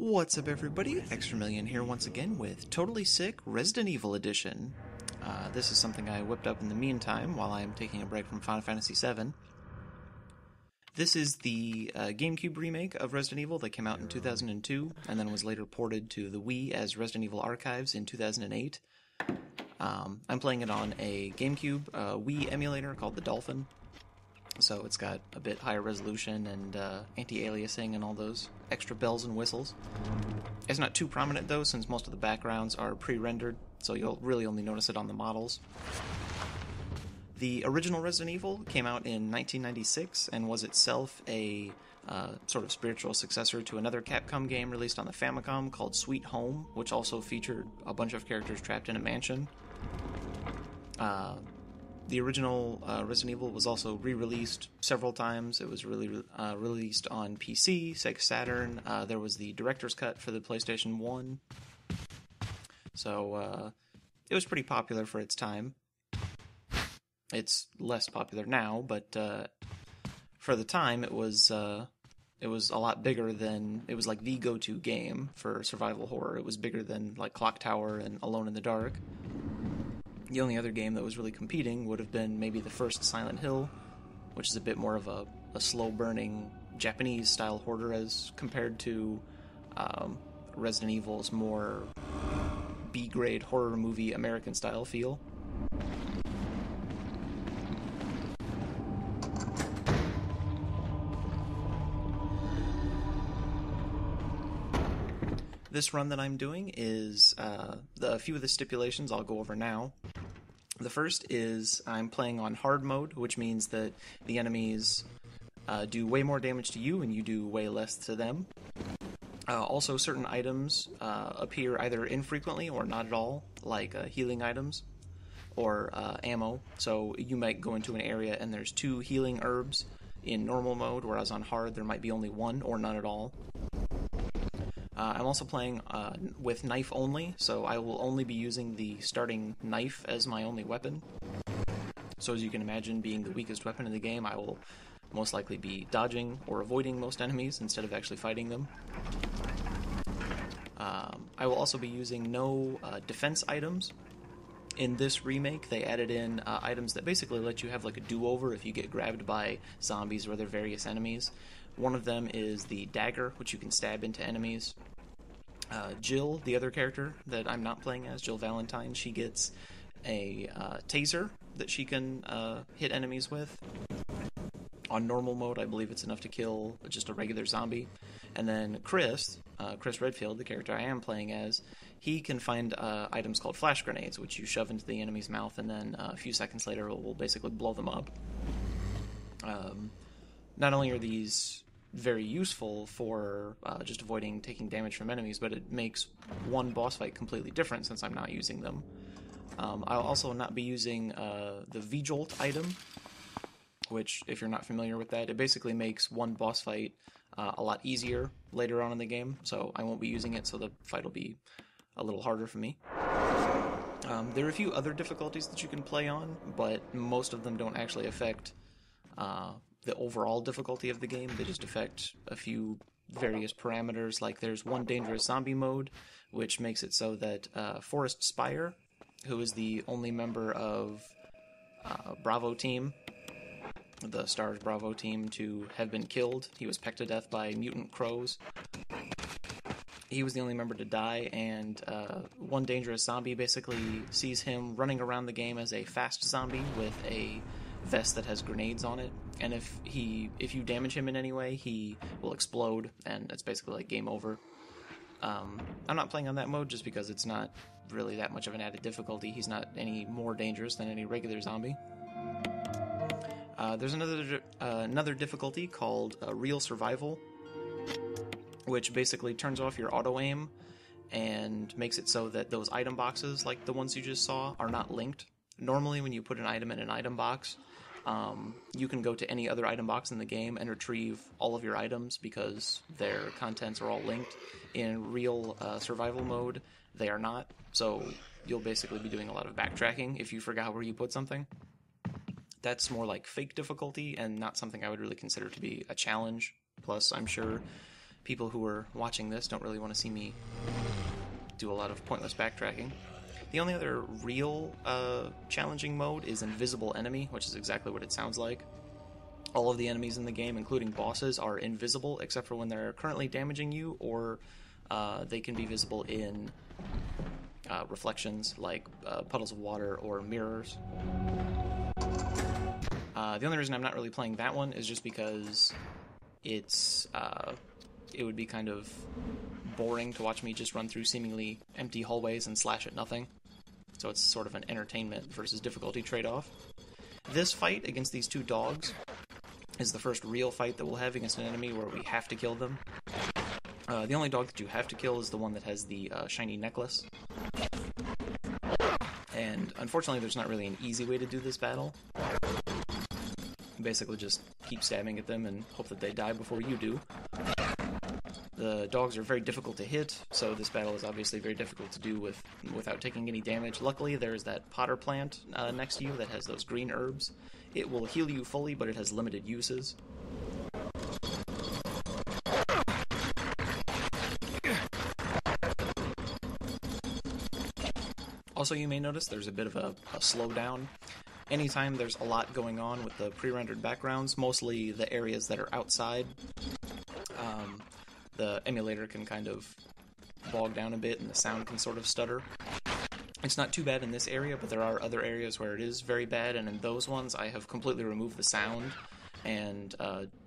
What's up, everybody? Extra Million here once again with Totally Sick Resident Evil Edition. This is something I whipped up in the meantime while I'm taking a break from Final Fantasy VII. This is the GameCube remake of Resident Evil that came out in 2002 and then was later ported to the Wii as Resident Evil Archives in 2008. I'm playing it on a GameCube Wii emulator called the Dolphin. So it's got a bit higher resolution and anti-aliasing and all those extra bells and whistles. It's not too prominent though, since most of the backgrounds are pre-rendered, so you'll really only notice it on the models. The original Resident Evil came out in 1996 and was itself a sort of spiritual successor to another Capcom game released on the Famicom called Sweet Home, which also featured a bunch of characters trapped in a mansion. The original Resident Evil was also re-released several times. It was released on PC, Sega Saturn. There was the director's cut for the PlayStation 1. So it was pretty popular for its time. It's less popular now, but for the time it was a lot bigger than... It was like the go-to game for survival horror. It was bigger than like Clock Tower and Alone in the Dark. The only other game that was really competing would have been maybe the first Silent Hill, which is a bit more of a slow-burning Japanese-style horror as compared to Resident Evil's more B-grade horror movie American-style feel. This run that I'm doing is a few of the stipulations I'll go over now. The first is I'm playing on hard mode, which means that the enemies do way more damage to you and you do way less to them. Also, certain items appear either infrequently or not at all, like healing items or ammo. So you might go into an area and there's 2 healing herbs in normal mode, whereas on hard there might be only 1 or none at all. I'm also playing with knife only, so I will only be using the starting knife as my only weapon. So as you can imagine, being the weakest weapon in the game, I will most likely be dodging or avoiding most enemies instead of actually fighting them. I will also be using no defense items. In this remake, they added in items that basically let you have like a do-over if you get grabbed by zombies or other various enemies. One of them is the dagger, which you can stab into enemies. Jill, the other character that I'm not playing as, Jill Valentine, she gets a taser that she can hit enemies with. On normal mode, I believe it's enough to kill just a regular zombie. And then Chris Redfield, the character I am playing as, he can find items called flash grenades, which you shove into the enemy's mouth, and then a few seconds later it will basically blow them up. Not only are these very useful for just avoiding taking damage from enemies, but it makes one boss fight completely different since I'm not using them. I'll also not be using the V-Jolt item, which, if you're not familiar with that, it basically makes one boss fight a lot easier later on in the game, so I won't be using it, so the fight will be a little harder for me. There are a few other difficulties that you can play on, but most of them don't actually affect the overall difficulty of the game. They just affect a few various parameters. Like there's one dangerous zombie mode, which makes it so that Forrest Spire, who is the only member of Bravo Team, the STARS Bravo Team, to have been killed. He was pecked to death by mutant crows. He was the only member to die, and one dangerous zombie basically sees him running around the game as a fast zombie with a vest that has grenades on it, and if you damage him in any way, he will explode, and it's basically like game over. I'm not playing on that mode just because it's not really that much of an added difficulty. He's not any more dangerous than any regular zombie. There's another difficulty called Real Survival, which basically turns off your auto-aim and makes it so that those item boxes, like the ones you just saw, are not linked. Normally, when you put an item in an item box, you can go to any other item box in the game and retrieve all of your items because their contents are all linked. In real survival mode, they are not, so you'll basically be doing a lot of backtracking if you forgot where you put something. That's more like fake difficulty and not something I would really consider to be a challenge. Plus, I'm sure people who are watching this don't really want to see me do a lot of pointless backtracking. The only other real challenging mode is Invisible Enemy, which is exactly what it sounds like. All of the enemies in the game, including bosses, are invisible except for when they're currently damaging you, or they can be visible in reflections like puddles of water or mirrors. The only reason I'm not really playing that one is just because it would be kind of boring to watch me just run through seemingly empty hallways and slash at nothing. So it's sort of an entertainment versus difficulty trade-off. This fight against these two dogs is the first real fight that we'll have against an enemy where we have to kill them. The only dog that you have to kill is the one that has the shiny necklace. And unfortunately, there's not really an easy way to do this battle. Basically just keep stabbing at them and hope that they die before you do. The dogs are very difficult to hit, so this battle is obviously very difficult to do without taking any damage. Luckily, there's that potter plant next to you that has those green herbs. It will heal you fully, but it has limited uses. Also, you may notice there's a bit of a slowdown. Anytime there's a lot going on with the pre-rendered backgrounds, mostly the areas that are outside, the emulator can kind of bog down a bit and the sound can sort of stutter. It's not too bad in this area, but there are other areas where it is very bad, and in those ones I have completely removed the sound and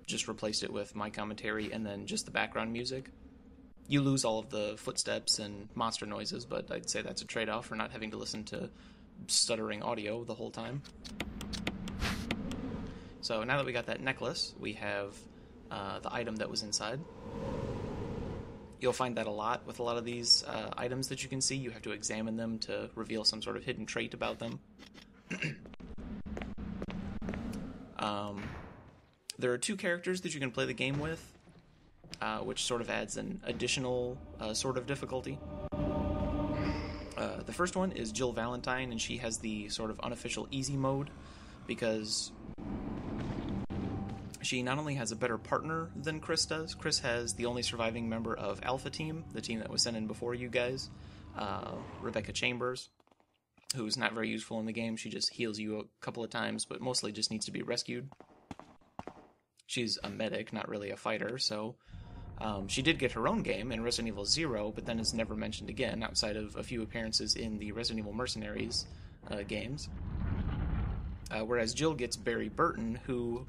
just replaced it with my commentary and then just the background music. You lose all of the footsteps and monster noises, but I'd say that's a trade-off for not having to listen to stuttering audio the whole time. So now that we got that necklace, we have the item that was inside. You'll find that a lot with a lot of these items that you can see. You have to examine them to reveal some sort of hidden trait about them. There are two characters that you can play the game with, which sort of adds an additional sort of difficulty. The first one is Jill Valentine, and she has the sort of unofficial easy mode, because she not only has a better partner than Chris does. Chris has the only surviving member of Alpha Team, the team that was sent in before you guys, Rebecca Chambers, who's not very useful in the game. She just heals you a couple of times, but mostly just needs to be rescued. She's a medic, not really a fighter, so she did get her own game in Resident Evil 0, but then is never mentioned again, outside of a few appearances in the Resident Evil Mercenaries games. Whereas Jill gets Barry Burton, who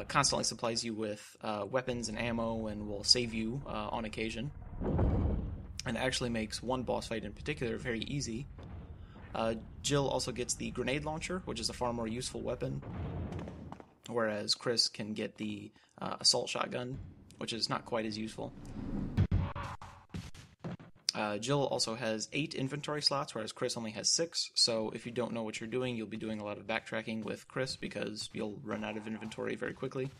constantly supplies you with weapons and ammo and will save you on occasion, and actually makes one boss fight in particular very easy. Jill also gets the grenade launcher, which is a far more useful weapon, whereas Chris can get the assault shotgun, which is not quite as useful. Jill also has 8 inventory slots, whereas Chris only has 6, so if you don't know what you're doing, you'll be doing a lot of backtracking with Chris, because you'll run out of inventory very quickly.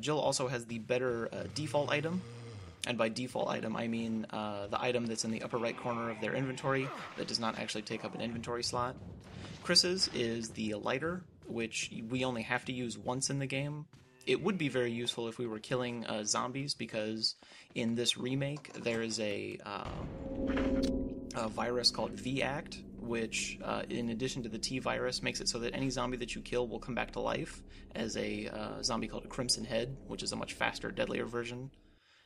Jill also has the better default item, and by default item I mean the item that's in the upper right corner of their inventory that does not actually take up an inventory slot. Chris's is the lighter, which we only have to use once in the game. It would be very useful if we were killing zombies, because in this remake there is a virus called V-Act, which in addition to the T-virus makes it so that any zombie that you kill will come back to life as a zombie called a Crimson Head, which is a much faster, deadlier version.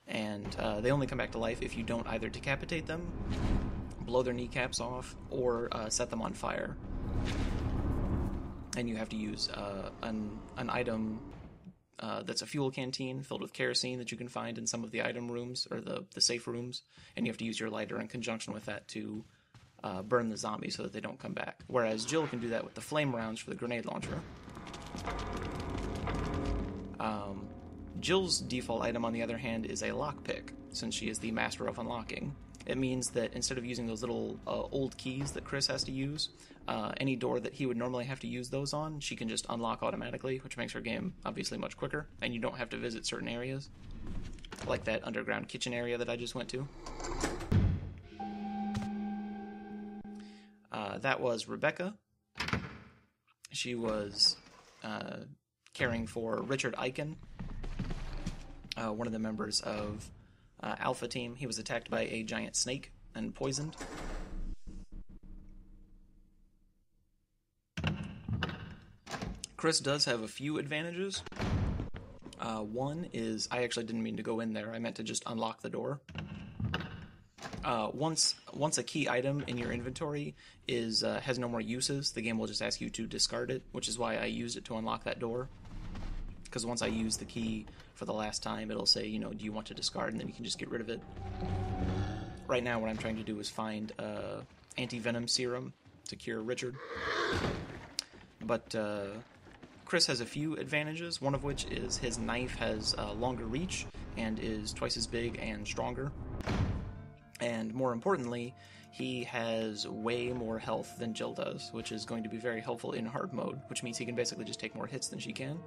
And they only come back to life if you don't either decapitate them, blow their kneecaps off, or set them on fire. And you have to use an item that's a fuel canteen filled with kerosene that you can find in some of the item rooms, or the safe rooms, and you have to use your lighter in conjunction with that to burn the zombies so that they don't come back. Whereas Jill can do that with the flame rounds for the grenade launcher. Jill's default item, on the other hand, is a lockpick, since she is the master of unlocking. It means that instead of using those little old keys that Chris has to use, any door that he would normally have to use those on, she can just unlock automatically, which makes her game obviously much quicker, and you don't have to visit certain areas, like that underground kitchen area that I just went to. That was Rebecca. She was caring for Richard Eichen, one of the members of Alpha Team. He was attacked by a giant snake and poisoned. Chris does have a few advantages. One is, I actually didn't mean to go in there, I meant to just unlock the door. Once a key item in your inventory has no more uses, the game will just ask you to discard it, which is why I used it to unlock that door. Because once I use the key for the last time, it'll say, do you want to discard, and then you can just get rid of it. Right now, what I'm trying to do is find anti-venom serum to cure Richard. But Chris has a few advantages, one of which is his knife has longer reach and is twice as big and stronger. And more importantly, he has way more health than Jill does, which is going to be very helpful in hard mode, which means he can basically just take more hits than she can.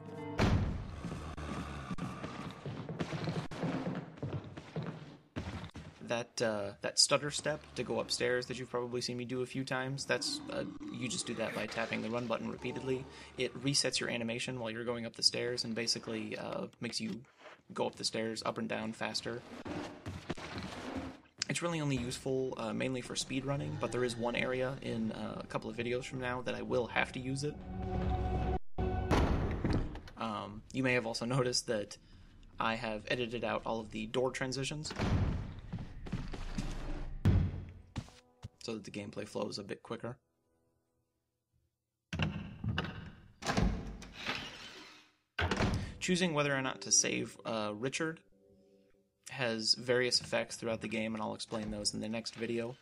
That stutter step to go upstairs that you've probably seen me do a few times, that's you just do that by tapping the run button repeatedly. It resets your animation while you're going up the stairs and basically makes you go up the stairs up and down faster. It's really only useful mainly for speed running, but there is one area in a couple of videos from now that I will have to use it. You may have also noticed that I have edited out all of the door transitions so that the gameplay flows a bit quicker. Choosing whether or not to save Richard has various effects throughout the game, and I'll explain those in the next video.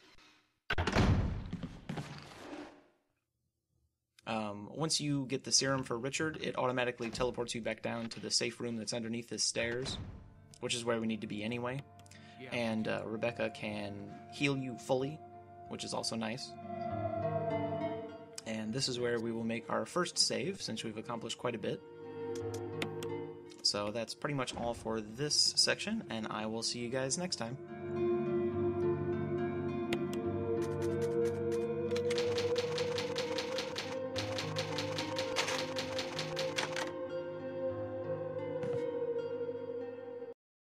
Once you get the serum for Richard, it automatically teleports you back down to the safe room that's underneath the stairs, which is where we need to be anyway. Yeah. And Rebecca can heal you fully, which is also nice. And this is where we will make our first save, since we've accomplished quite a bit. So that's pretty much all for this section, and I will see you guys next time.